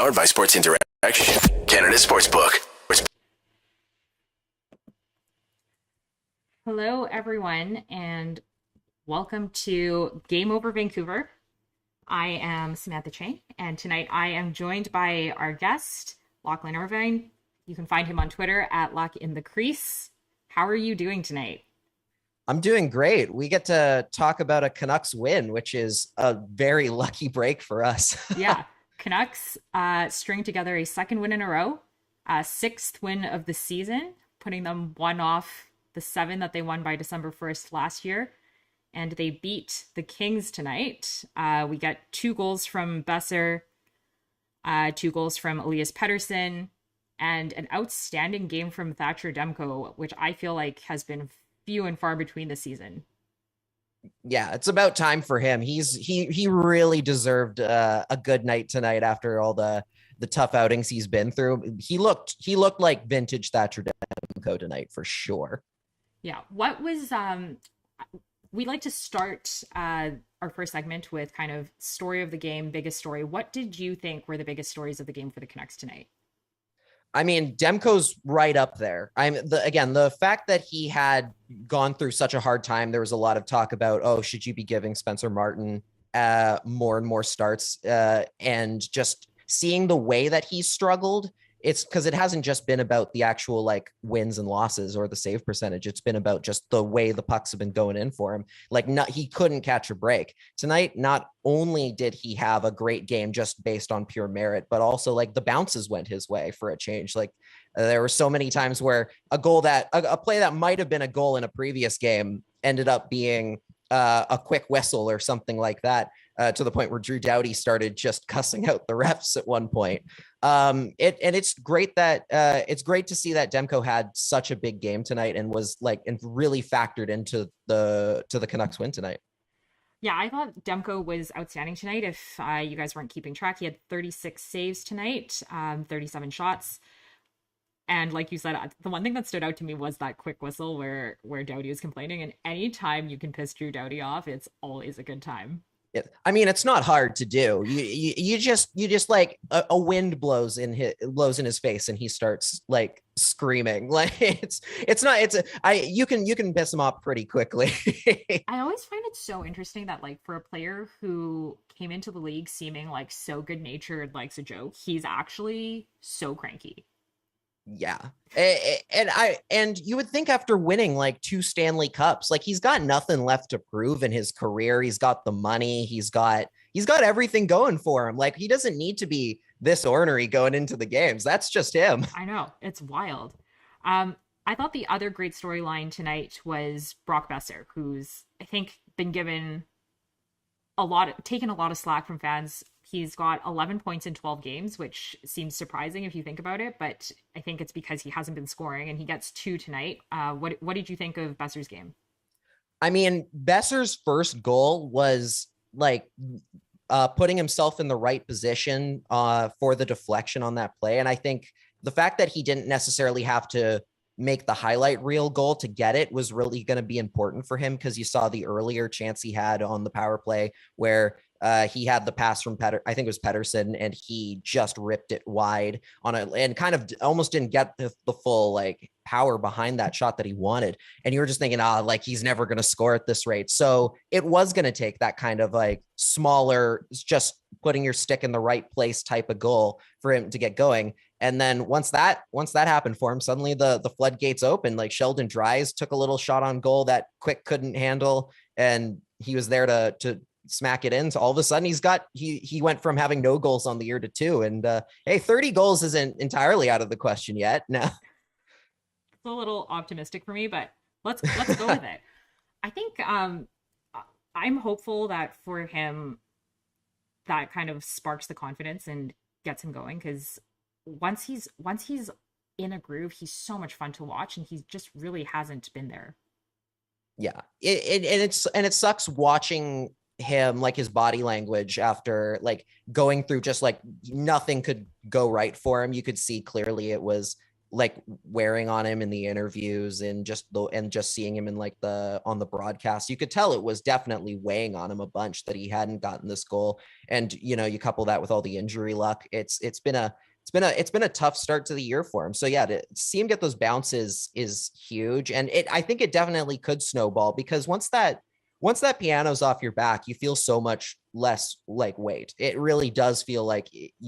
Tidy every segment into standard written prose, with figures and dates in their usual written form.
Powered by Sports Interaction, Canada Sportsbook. Hello, everyone, and welcome to Game Over Vancouver. I am Samantha Chang, and tonight I am joined by our guest, Lachlan Irvine. You can find him on Twitter at Lock in the Crease. How are you doing tonight? I'm doing great. We get to talk about a Canucks win, which is a very lucky break for us. Yeah, Canucks string together a second win in a row, sixth win of the season, putting them one off the 7 that they won by December 1st last year. And they beat the Kings tonight. We got 2 goals from Boeser, 2 goals from Elias Pettersson, and an outstanding game from Thatcher Demko, which I feel like has been few and far between this season. Yeah, it's about time for him. He really deserved a good night tonight after all the tough outings he's been through. He looked like vintage Thatcher Demko tonight for sure. Yeah. What was we'd like to start our first segment with kind of story of the game, biggest story. What did you think were the biggest stories of the game for the Canucks tonight? I mean, Demko's right up there. The fact that he had gone through such a hard time. There was a lot of talk about, oh, should you be giving Spencer Martin more and more starts? And just seeing the way that he struggled. It's because it hasn't just been about the actual like wins and losses or the save percentage. It's been about just the way the pucks have been going in for him. He couldn't catch a break tonight. Not only did he have a great game just based on pure merit, but also like the bounces went his way for a change. There were so many times where a play that might have been a goal in a previous game ended up being a quick whistle or something like that. To the point where Drew Doughty started just cussing out the refs at one point. It's great to see that Demko had such a big game tonight and was and really factored into the Canucks win tonight. Yeah, I thought Demko was outstanding tonight. If you guys weren't keeping track, he had 36 saves tonight, 37 shots. And like you said, the one thing that stood out to me was that quick whistle where Doughty was complaining. And anytime you can piss Drew Doughty off, it's always a good time. I mean, it's not hard to do. You just like a wind blows in his face and he starts like screaming. You can piss him off pretty quickly. I always find it so interesting that like for a player who came into the league seeming like so good natured, likes a joke, he's actually so cranky. Yeah. And you would think after winning like 2 Stanley Cups, like he's got nothing left to prove in his career. He's got the money, he's got everything going for him. Like he doesn't need to be this ornery going into the games. That's just him. I know, it's wild. I thought the other great storyline tonight was Brock Boeser, who's I think been taken a lot of slack from fans. He's got 11 points in 12 games, which seems surprising if you think about it, but I think it's because he hasn't been scoring, and he gets 2 tonight. What did you think of Boeser's game? I mean, Boeser's first goal was putting himself in the right position for the deflection on that play. And I think the fact that he didn't necessarily have to make the highlight reel goal to get it was really going to be important for him, because you saw the earlier chance he had on the power play where he had the pass from I think it was Pettersson, and he just ripped it wide and kind of almost didn't get the full like power behind that shot that he wanted. And you were just thinking, he's never going to score at this rate. So it was going to take that kind of like smaller, just putting your stick in the right place type of goal for him to get going. And then once that happened for him, suddenly the floodgates opened. Like Sheldon Dries took a little shot on goal that Quick couldn't handle, and he was there to smack it in. So all of a sudden he went from having no goals on the year to 2. And hey, 30 goals isn't entirely out of the question yet. No, it's a little optimistic for me, but let's go with it. I think I'm hopeful that for him that kind of sparks the confidence and gets him going, because once he's in a groove, he's so much fun to watch, and he just really hasn't been there. Yeah, it sucks watching him, like his body language after like going through just like nothing could go right for him. You could see clearly it was like wearing on him in the interviews and just seeing him in like on the broadcast, you could tell it was definitely weighing on him a bunch that he hadn't gotten this goal. And you couple that with all the injury luck, it's been a tough start to the year for him. So yeah, to see him get those bounces is huge. And I think it definitely could snowball, because once that piano's off your back, you feel so much less like weight. It really does feel like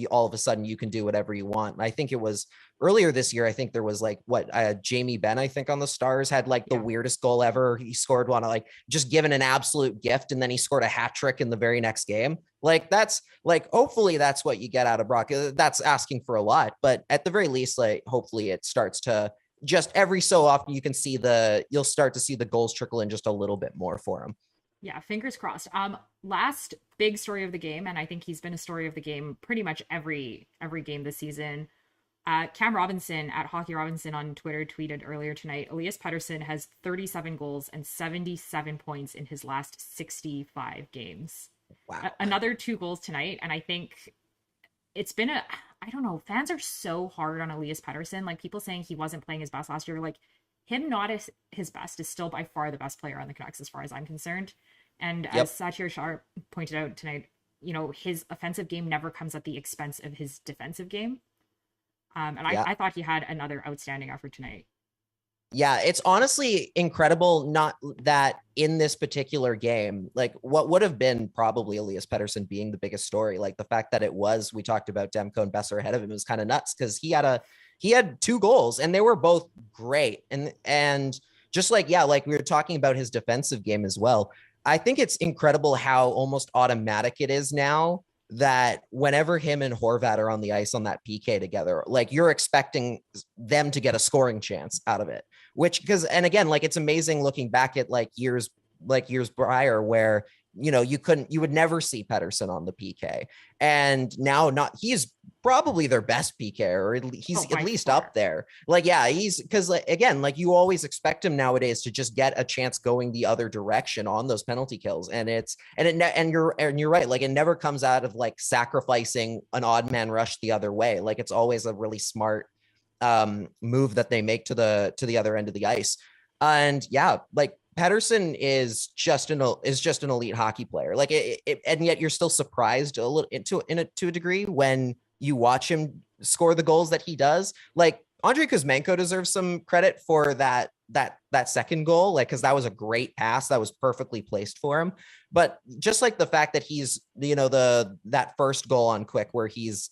all of a sudden you can do whatever you want. And I think it was earlier this year, I think there was like Jamie Benn, I think on the Stars, had like the weirdest goal ever. He scored one, like just given an absolute gift, and then he scored a hat trick in the very next game. Like that's like, hopefully that's what you get out of Brock. That's asking for a lot, but at the very least, like hopefully it starts to just every so often you'll start to see the goals trickle in just a little bit more for him. Yeah, fingers crossed. Last big story of the game, and I think he's been a story of the game pretty much every game this season. Cam Robinson at Hockey Robinson on Twitter tweeted earlier tonight, Elias Pettersson has 37 goals and 77 points in his last 65 games. Wow. Another 2 goals tonight, and I think it's been I don't know, fans are so hard on Elias Pettersson. Like, people saying he wasn't playing his best last year, like, him not as his best is still by far the best player on the Canucks as far as I'm concerned. And as Satyr Sharp pointed out tonight, his offensive game never comes at the expense of his defensive game. I thought he had another outstanding effort tonight. Yeah, it's honestly incredible, not that in this particular game, like what would have been probably Elias Pettersson being the biggest story, like the fact that we talked about Demko and Boeser ahead of him, was kind of nuts, because he had 2 goals and they were both great. And just like we were talking about his defensive game as well. I think it's incredible how almost automatic it is now that whenever him and Horvat are on the ice on that PK together, like you're expecting them to get a scoring chance out of it, and again, like it's amazing looking back at years prior where, you would never see Pettersson on the PK, and now he's probably their best PK, or he's at least up there. He's, because again, you always expect him nowadays to just get a chance going the other direction on those penalty kills. And you're right. Like, it never comes out of sacrificing an odd man rush the other way. Like, it's always a really smart move that they make to the other end of the ice. And Pettersson is just an elite hockey player. And yet you're still surprised a little to a degree when you watch him score the goals that he does. Like, Andrei Kuzmenko deserves some credit for that second goal, because that was a great pass that was perfectly placed for him. But just the fact that he's, that first goal on Quick, where he's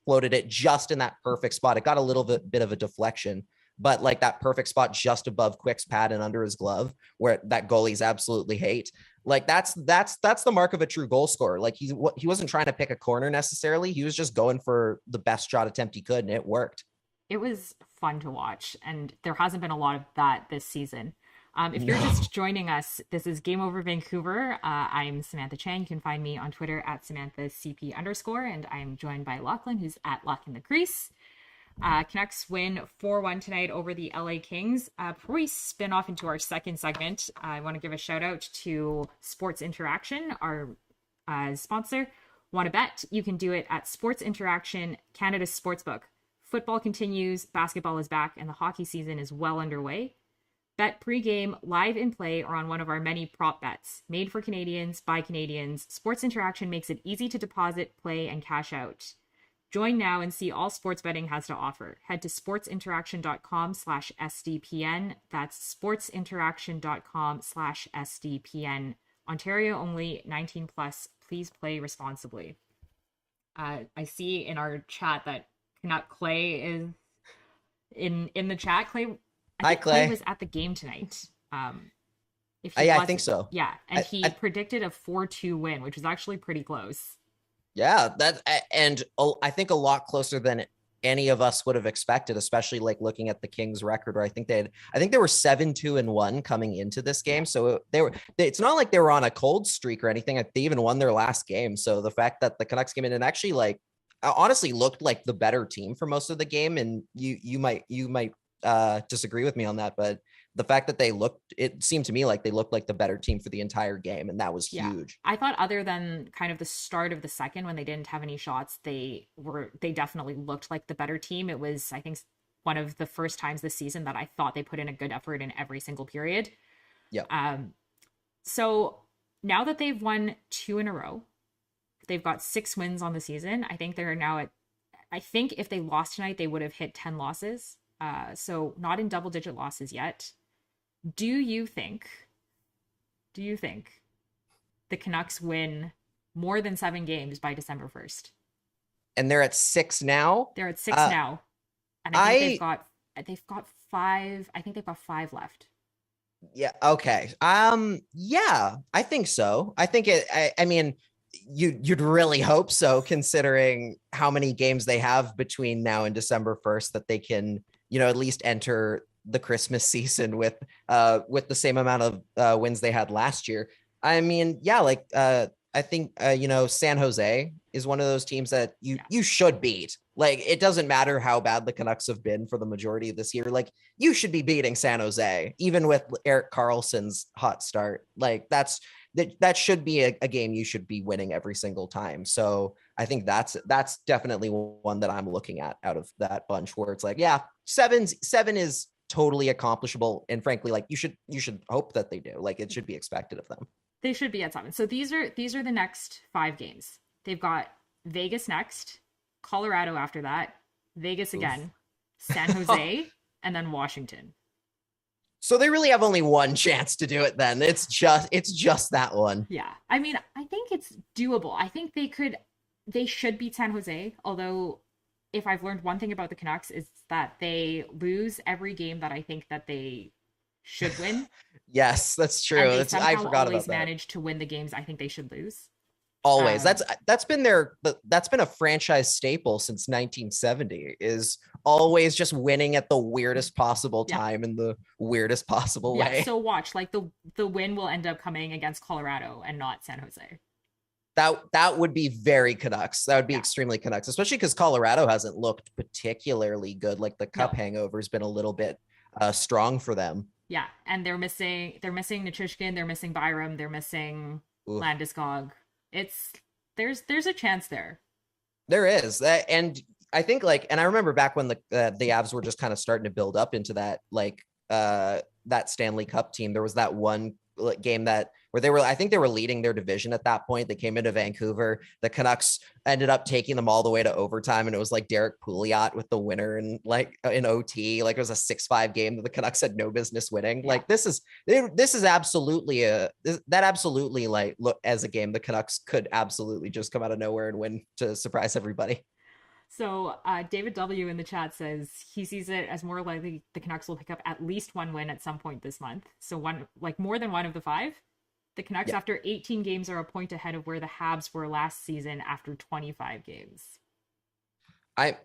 floated it just in that perfect spot, it got a little bit of a deflection, but that perfect spot just above Quick's pad and under his glove, where that goalies absolutely hate. That's the mark of a true goal scorer. He wasn't trying to pick a corner necessarily. He was just going for the best shot attempt he could, and it worked. It was fun to watch, and there hasn't been a lot of that this season. If you're just joining us, this is Game Over Vancouver. I'm Samantha Chang. You can find me on Twitter at SamanthaCP_, and I'm joined by Lachlan, who's at Lock in the Crease. Canucks win 4-1 tonight over the LA Kings. Before we spin off into our second segment, I want to give a shout out to Sports Interaction, our sponsor. Want to bet? You can do it at Sports Interaction, Canada's sportsbook. Football continues, basketball is back, and the hockey season is well underway. Bet pregame, live in play, or on one of our many prop bets. Made for Canadians, by Canadians, Sports Interaction makes it easy to deposit, play, and cash out. Join now and see all sports betting has to offer. Head to sportsinteraction.com/SDPN. That's sportsinteraction.com/SDPN. Ontario only, 18 plus. Please play responsibly. I see in our chat that Canuck Clay is in the chat. Clay, Hi, Clay was at the game tonight. I think so. Yeah, and he predicted a 4-2 win, which was actually pretty close. Yeah, and I think a lot closer than any of us would have expected, especially looking at the Kings record, where I think they were 7-2-1 coming into this game. So it's not like they were on a cold streak or anything. They even won their last game. So the fact that the Canucks came in and actually honestly looked like the better team for most of the game, and you might disagree with me on that, but the fact that it seemed to me like they looked like the better team for the entire game, and that was huge. I thought, other than kind of the start of the second when they didn't have any shots, they definitely looked like the better team. It was, I think, one of the first times this season that I thought they put in a good effort in every single period. Yeah. So now that they've won 2 in a row, they've got 6 wins on the season. I think they're now at, I think if they lost tonight, they would have hit 10 losses. So not in double-digit losses yet. Do you think the Canucks win more than 7 games by December 1st? And they're at 6 now. They're at 6 now. And I think they've got 5. I think they've got 5 left. Yeah. Okay. Yeah, I think so. I think I mean, you'd really hope so, considering how many games they have between now and December 1st, that they can, at least enter the Christmas season with the same amount of wins they had last year. I mean, yeah, like I think San Jose is one of those teams that you should beat. Like, it doesn't matter how bad the Canucks have been for the majority of this year. Like, you should be beating San Jose, even with Erik Karlsson's hot start. Like, that should be a game you should be winning every single time. So I think that's definitely one that I'm looking at out of that bunch, where it's like, yeah, 7 is totally accomplishable. And frankly, like, you should hope that they do. Like, it should be expected of them. They should be at 7. So these are the next 5 games. They've got Vegas next, Colorado after that, Vegas again, San Jose, and then Washington. So they really have only one chance to do it then. It's just that one. Yeah. I mean, I think it's doable. I think they should beat San Jose, although if I've learned one thing about the Canucks, is that they lose every game that I think that they should win. Yes, that's true. And I forgot about that. Manage to win the games I think they should lose. Always. That's been a franchise staple since 1970, is always just winning at the weirdest possible time in the weirdest possible way. So watch, like the win will end up coming against Colorado and not San Jose. That would be very Canucks. That would be extremely Canucks, especially because Colorado hasn't looked particularly good. Like, the cup hangover has been a little bit strong for them. Yeah, and they're missing Nichushkin, they're missing Byram, they're missing Landeskog. There's a chance there. There is. And I think, like, and I remember back when the Avs were just kind of starting to build up into that, like, that Stanley Cup team. There was that one game where I think they were leading their division at that point. They came into Vancouver. The Canucks ended up taking them all the way to overtime, and it was like Derek Pouliot with the winner, and like in OT, like it was a 6-5 game that the Canucks had no business winning. Yeah. Like, this is absolutely like, look, as a game the Canucks could absolutely just come out of nowhere and win to surprise everybody. So David W. in the chat says he sees it as more likely the Canucks will pick up at least 1 win at some point this month. So more than 1 of the 5. The Canucks, after 18 games, are a point ahead of where the Habs were last season after 25 games. I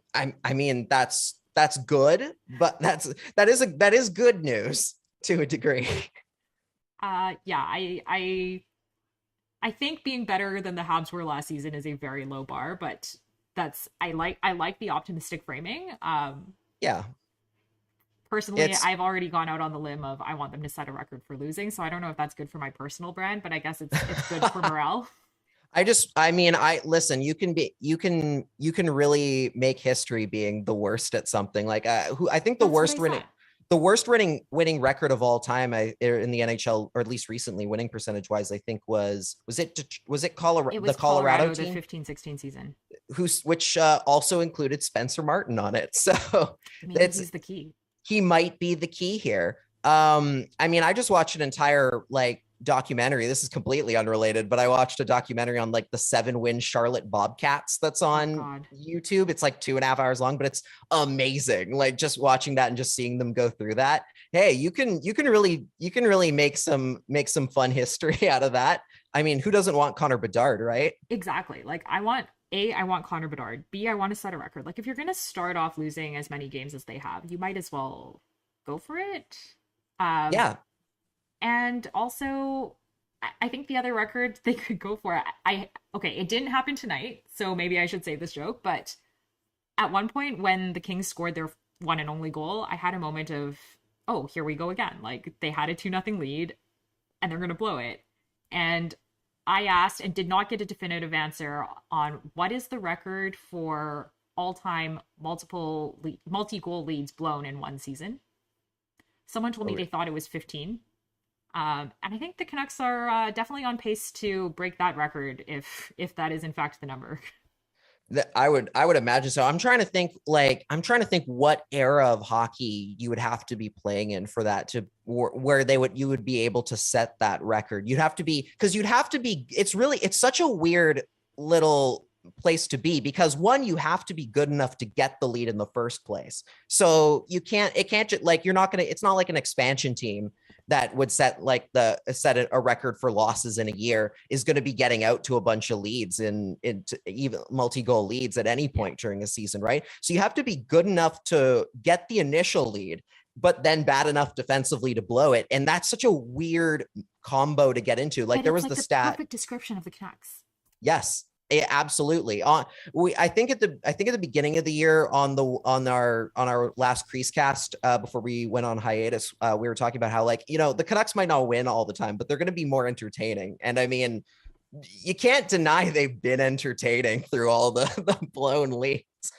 mean, that's good, but that is good news to a degree. I think being better than the Habs were last season is a very low bar, but I like the optimistic framing. Personally, I've already gone out on the limb of I want them to set a record for losing, so I don't know if that's good for my personal brand, but I guess it's good for morale. Listen, you can really make history being the worst at something. Like, I think the worst winning record of all time in the NHL, or at least recently, winning percentage wise, I think was it Colorado? It was the Colorado team, the 15-16 season, which also included Spencer Martin on it. So he's the key. He might be the key here. I just watched an entire documentary. This is completely unrelated, but I watched a documentary on the 7-win Charlotte Bobcats that's on YouTube. It's 2.5 hours long, but it's amazing. Just watching that and just seeing them go through that. Hey, you can really make some fun history out of that. I mean, who doesn't want Connor Bedard, right? Exactly. I want Connor Bedard. B, I want to set a record. If you're going to start off losing as many games as they have, you might as well go for it. And also, I think the other record they could go for, it didn't happen tonight, so maybe I should say this joke, but at one point when the Kings scored their one and only goal, I had a moment of, oh, here we go again. They had a 2-0 lead, and they're going to blow it. And I asked and did not get a definitive answer on what is the record for all-time multi-goal leads blown in one season. Someone told me they thought it was 15. And I think the Canucks are definitely on pace to break that record if that is in fact the number. I would imagine so. I'm trying to think what era of hockey you would have to be playing in for that to where you would be able to set that record. It's such a weird little place to be, because one, you have to be good enough to get the lead in the first place. So it's not like an expansion team that would set a record for losses in a year is going to be getting out to a bunch of leads in even multi-goal leads at any point during a season, right? So you have to be good enough to get the initial lead, but then bad enough defensively to blow it. And that's such a weird combo to get into. Like, there was the stat. Perfect description of the Canucks. Yes. Absolutely. I think at the beginning of the year on our last Crease cast before we went on hiatus, we were talking about how, like, the Canucks might not win all the time, but they're going to be more entertaining. And I mean, you can't deny they've been entertaining through all the blown leads. It's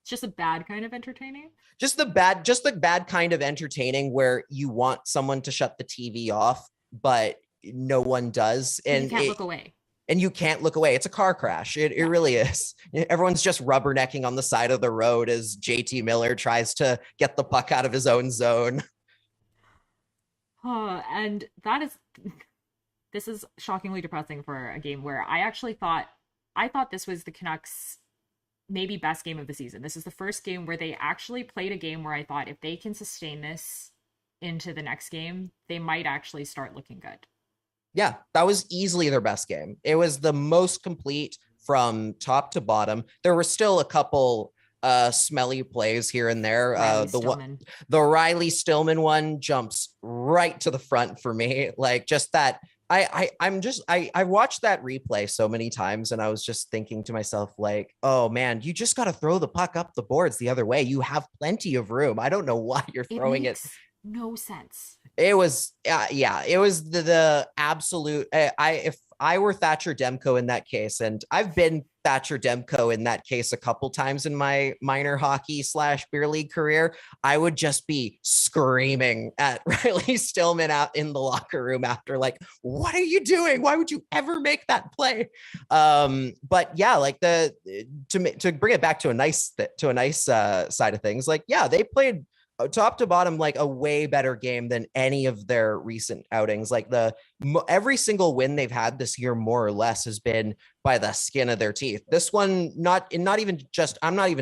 just a bad kind of entertaining. Just the bad kind of entertaining where you want someone to shut the TV off, but no one does, and you can't look away. And you can't look away. It's a car crash. It really is. Everyone's just rubbernecking on the side of the road as JT Miller tries to get the puck out of his own zone. And this is shockingly depressing for a game where I thought this was the Canucks' maybe best game of the season. This is the first game where they actually played a game where I thought if they can sustain this into the next game, they might actually start looking good. Yeah, that was easily their best game. It was the most complete from top to bottom. There were still a couple smelly plays here and there. The Riley Stillman one jumps right to the front for me. Like, just that. I watched that replay so many times, and I was just thinking to myself, like, oh man, you just got to throw the puck up the boards the other way. You have plenty of room. I don't know why you're throwing it. No sense. It was it was the absolute. If I were Thatcher Demko in that case, and I've been Thatcher Demko in that case a couple times in my minor hockey / beer league career, I would just be screaming at Riley Stillman out in the locker room after, like, what are you doing? Why would you ever make that play? But yeah, like to bring it back to a nice side of things, like, yeah, they played top to bottom like a way better game than any of their recent outings. Like, every single win they've had this year more or less has been by the skin of their teeth. This one, I'm not even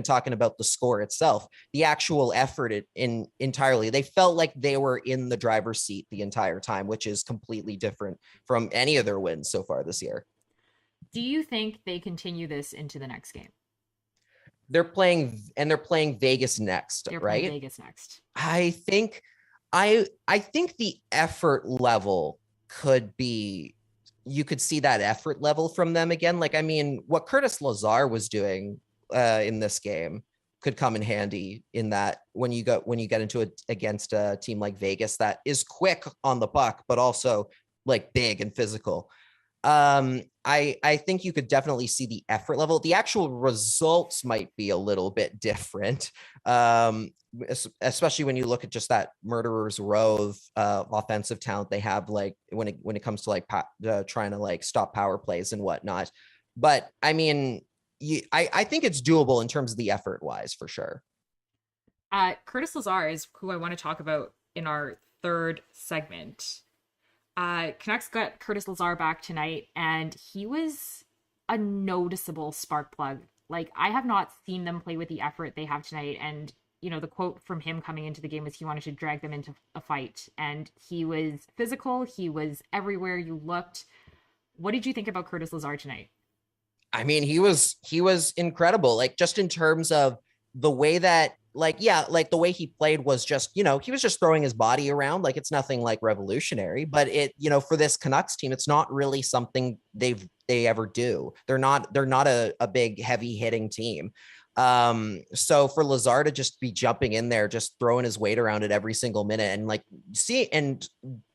talking about the score itself, the actual effort entirely. They felt like they were in the driver's seat the entire time, which is completely different from any of their wins so far this year. Do you think they continue this into the next game? They're playing Vegas next, right? Vegas next. I think the effort level could be, you could see that effort level from them again. Like, I mean, what Curtis Lazar was doing in this game could come in handy in that when you get into it against a team like Vegas that is quick on the puck, but also like big and physical. I think you could definitely see the effort level. The actual results might be a little bit different, especially when you look at just that murderer's row of offensive talent they have, like when it comes to like trying to like stop power plays and whatnot. But I mean, I think it's doable in terms of the effort wise, for sure. Curtis Lazar is who I want to talk about in our third segment. Canucks got Curtis Lazar back tonight, and he was a noticeable spark plug. Like, I have not seen them play with the effort they have tonight. And, the quote from him coming into the game was he wanted to drag them into a fight. And he was physical. He was everywhere you looked. What did you think about Curtis Lazar tonight? I mean, he was incredible. Like, just in terms of the way that, like, yeah, like the way he played was just, he was just throwing his body around. Like, it's nothing like revolutionary, but it, for this Canucks team, it's not really something they ever do. They're not a big heavy hitting team. So for Lazar to just be jumping in there, just throwing his weight around at every single minute and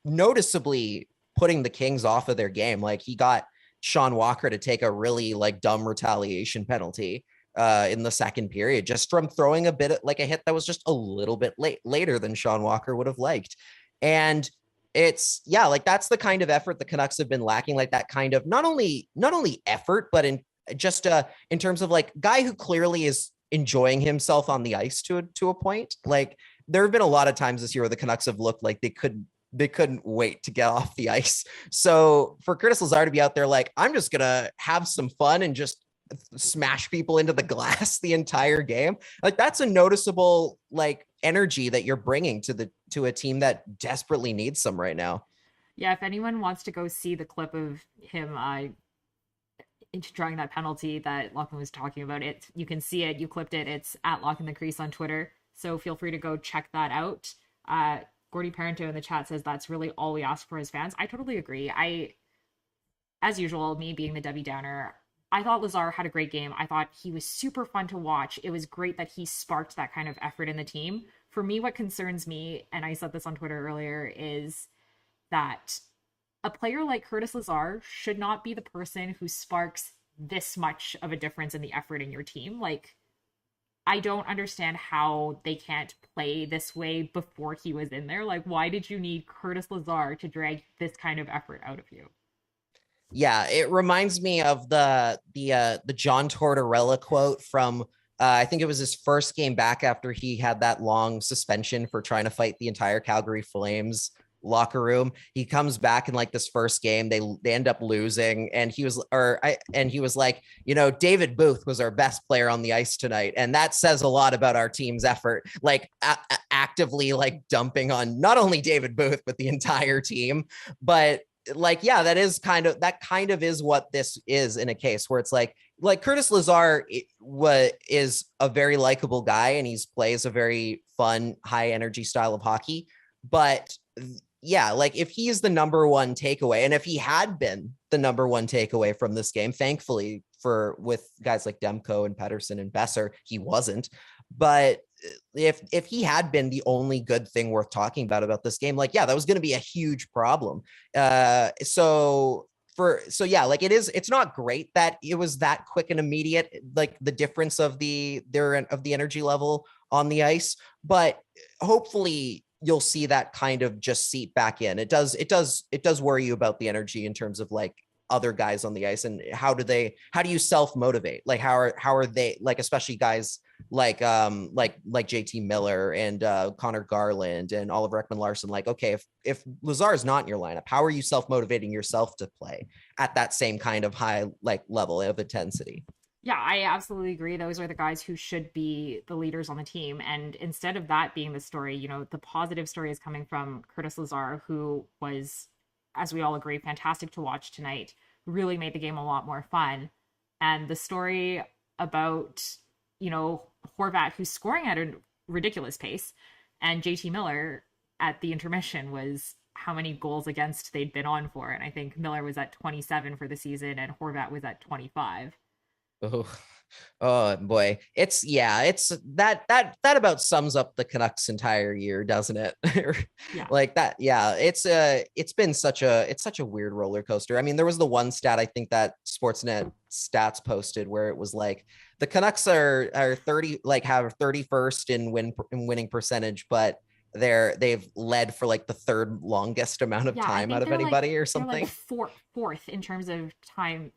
noticeably putting the Kings off of their game. Like, he got Sean Walker to take a really like dumb retaliation penalty. in the second period, just from throwing a bit of, like a hit that was just a little bit later than Sean Walker would have liked. And it's like that's the kind of effort the Canucks have been lacking, like that kind of not only effort, but in terms of like guy who clearly is enjoying himself on the ice to a point. Like there have been a lot of times this year where the Canucks have looked like they couldn't wait to get off the ice. So for Curtis Lazar to be out there like, I'm just gonna have some fun and just smash people into the glass the entire game, like that's a noticeable like energy that you're bringing to a team that desperately needs some right now. Yeah, if anyone wants to go see the clip of him drawing that penalty that Lachlan was talking about, you can see it. You clipped it. It's at Lock in the Crease on Twitter, so feel free to go check that out. Gordy Parento in the chat says that's really all we ask for as fans. I totally agree. As usual, me being the Debbie Downer, I thought Lazar had a great game. I thought he was super fun to watch. It was great that he sparked that kind of effort in the team. For me, what concerns me, and I said this on Twitter earlier, is that a player like Curtis Lazar should not be the person who sparks this much of a difference in the effort in your team. Like, I don't understand how they can't play this way before he was in there. Like, why did you need Curtis Lazar to drag this kind of effort out of you? Yeah, it reminds me of the John Tortorella quote from I think it was his first game back after he had that long suspension for trying to fight the entire Calgary Flames locker room. He comes back in like this first game, they end up losing, and he was like, David Booth was our best player on the ice tonight, and that says a lot about our team's effort, like actively like dumping on not only David Booth but the entire team. But like, yeah, that kind of is what this is in a case where it's like Curtis Lazar is a very likable guy and he plays a very fun, high energy style of hockey. But yeah, like if he's the number one takeaway, and if he had been the number one takeaway from this game, thankfully with guys like Demko and Pettersson and Boeser, he wasn't. But if he had been the only good thing worth talking about this game, like, yeah, that was going to be a huge problem. So yeah, like it's not great that it was that quick and immediate, like the difference of the energy level on the ice, but hopefully you'll see that kind of just seep back in. It does worry you about the energy in terms of like other guys on the ice, and how do you self-motivate? Like how are they, like, especially guys like JT Miller and Connor Garland and Oliver Ekman-Larsson, like, okay, if Lazar is not in your lineup, how are you self-motivating yourself to play at that same kind of high like level of intensity? Yeah, I absolutely agree. Those are the guys who should be the leaders on the team. And instead of that being the story, the positive story is coming from Curtis Lazar, who was, as we all agree, fantastic to watch tonight, really made the game a lot more fun. And the story about, Horvat, who's scoring at a ridiculous pace, and JT Miller at the intermission was how many goals against they'd been on for. And I think Miller was at 27 for the season and Horvat was at 25. Oh boy. It's that about sums up the Canucks entire year, doesn't it? Yeah. Like that. Yeah. It's been such a weird roller coaster. I mean, there was the one stat I think that Sportsnet stats posted where it was like the Canucks are 30, like have 31st in winning percentage, but they've led for like the third longest amount of time out of anybody, or something. Like fourth in terms of time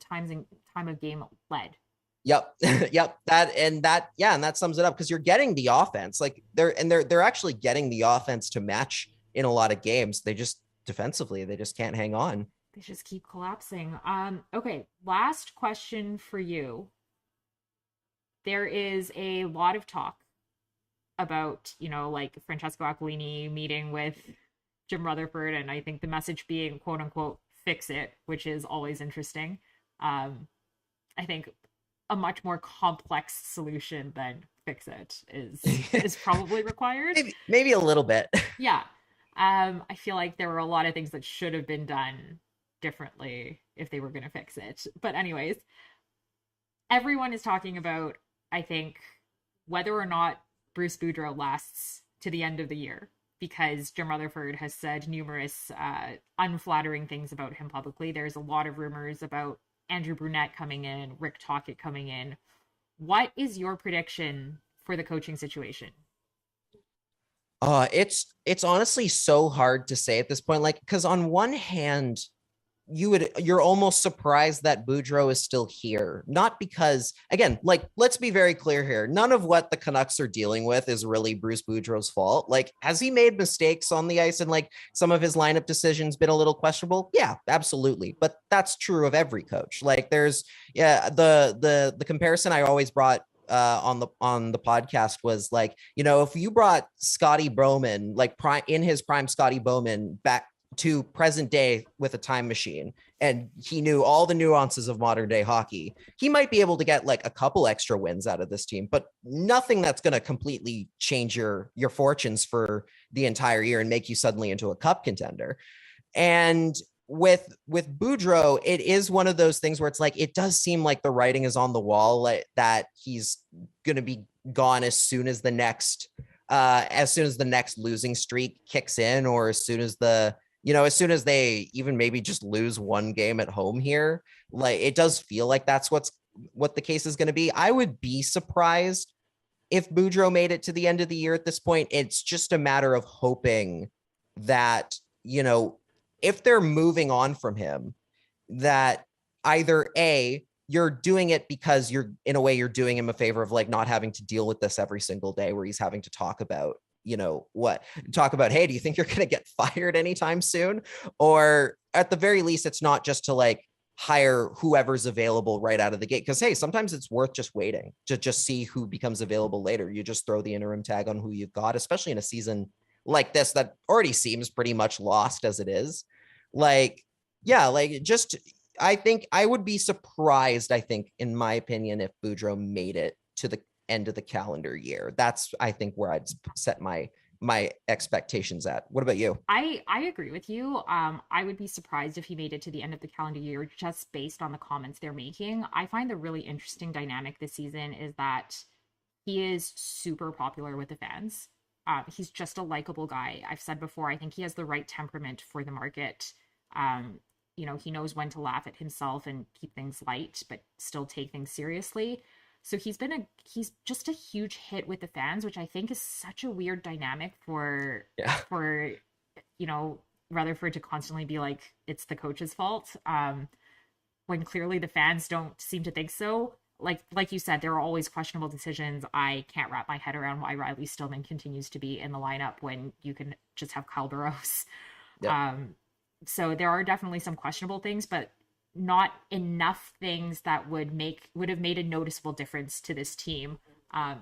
of game led. Yep. And that sums it up, because you're getting the offense, like they're actually getting the offense to match in a lot of games. They just defensively, they just can't hang on. They just keep collapsing. Okay, last question for you. There is a lot of talk about, like Francesco Aquilini meeting with Jim Rutherford, and I think the message being quote unquote fix it, which is always interesting. I think a much more complex solution than fix it is probably required. Maybe a little bit. Yeah. I feel like there were a lot of things that should have been done differently if they were going to fix it. But anyways, everyone is talking about, I think, whether or not Bruce Boudreau lasts to the end of the year, because Jim Rutherford has said numerous unflattering things about him publicly. There's a lot of rumors about Andrew Brunette coming in, Rick Tocchet coming in. What is your prediction for the coaching situation? It's honestly so hard to say at this point, like, because on one hand, you're almost surprised that Boudreau is still here. Not because, again, like, let's be very clear here. None of what the Canucks are dealing with is really Bruce Boudreau's fault. Like, has he made mistakes on the ice and like some of his lineup decisions been a little questionable? Yeah, absolutely. But that's true of every coach. Like, there's the comparison I always brought on the podcast was like, if you brought Scotty Bowman, like in his prime Scotty Bowman, back to present day with a time machine, and he knew all the nuances of modern day hockey, he might be able to get like a couple extra wins out of this team, but nothing that's going to completely change your fortunes for the entire year and make you suddenly into a cup contender. And with Boudreau, it is one of those things where it's like, it does seem like the writing is on the wall, like, that he's going to be gone as soon as the next losing streak kicks in, or as soon as they even maybe just lose one game at home here. Like, it does feel like that's what the case is going to be. I would be surprised if Boudreau made it to the end of the year at this point. It's just a matter of hoping that, if they're moving on from him, that either A, you're doing it because you're doing him a favor of like not having to deal with this every single day where he's having to talk about, hey, do you think you're going to get fired anytime soon? Or at the very least, it's not just to like hire whoever's available right out of the gate. Because, hey, sometimes it's worth just waiting to just see who becomes available later. You just throw the interim tag on who you've got, especially in a season like this that already seems pretty much lost as it is. Like, yeah, like, just, I think I would be surprised, I think, in my opinion, if Boudreau made it to the end of the calendar year. That's, I think, where I'd set my expectations at. What about you? I agree with you. I would be surprised if he made it to the end of the calendar year just based on the comments they're making. I find the really interesting dynamic this season is that he is super popular with the fans. He's just a likable guy. I've said before, I think he has the right temperament for the market. He knows when to laugh at himself and keep things light, but still take things seriously. So he's just a huge hit with the fans, which I think is such a weird dynamic for Rutherford to constantly be like, it's the coach's fault. When clearly the fans don't seem to think so. Like you said, there are always questionable decisions. I can't wrap my head around why Riley Stillman continues to be in the lineup when you can just have Kyle Burrows. Yeah. So there are definitely some questionable things, but not enough things that would have made a noticeable difference to this team.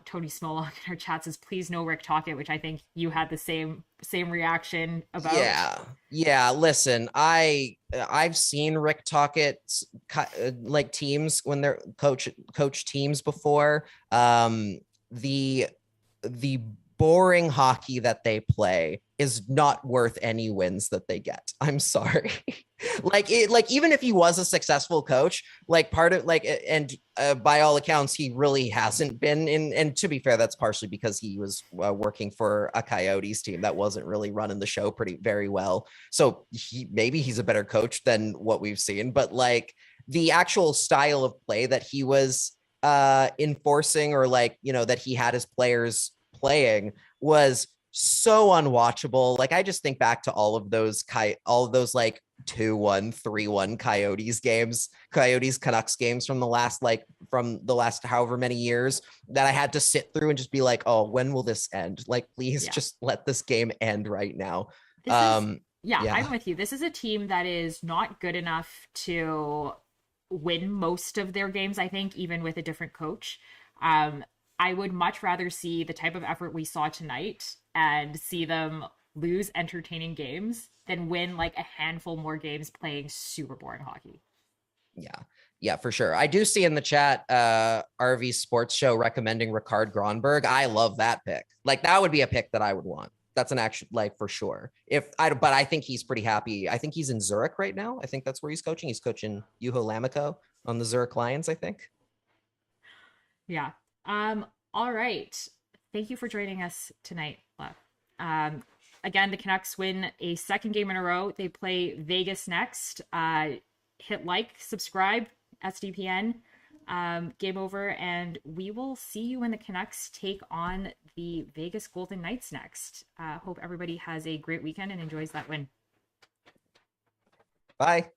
Tony Smolak in our chat says, please no Rick Tocchet, which I think you had the same reaction about. Yeah. Listen, I've seen Rick Tocchett's like teams when they're coach teams before. The boring hockey that they play is not worth any wins that they get. I'm sorry. Even if he was a successful coach, like part of by all accounts, he really hasn't been in. And to be fair, that's partially because he was working for a Coyotes team that wasn't really running the show very well. So he's a better coach than what we've seen, but like the actual style of play that he was enforcing, or that he had his players playing, was so unwatchable. Like, I just think back to all of those like 2-1, 3-1 Coyotes Canucks games from the last however many years, that I had to sit through and just be like, oh, when will this end? Like, please just let this game end right now. I'm with you. This is a team that is not good enough to win most of their games, I think, even with a different coach. I would much rather see the type of effort we saw tonight and see them lose entertaining games than win like a handful more games playing super boring hockey. Yeah, for sure. I do see in the chat RV Sports Show recommending Ricard Gronberg. I love that pick. Like, that would be a pick that I would want. That's an action, like, for sure. But I think he's pretty happy. I think he's in Zurich right now. I think that's where he's coaching. He's coaching Juho Lammikko on the Zurich Lions, I think. Yeah. All right. Thank you for joining us tonight, Lev. Again, the Canucks win a second game in a row. They play Vegas next. Hit like, subscribe, SDPN. Game over, and we will see you when the Canucks take on the Vegas Golden Knights next. Hope everybody has a great weekend and enjoys that win. Bye.